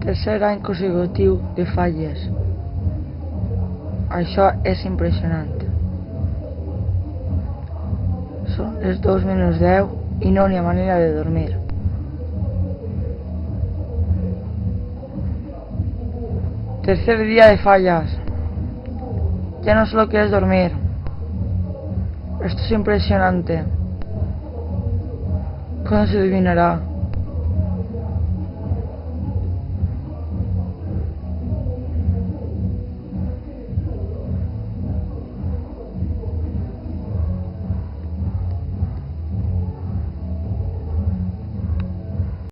Tercer any consecutiu de falles. Això és impressionant. Són les 2:10 i no hi ha manera de dormir. Tercer día de fallas. Ya no solo quieres dormir. Esto es impresionante. ¿Cuándo se adivinará?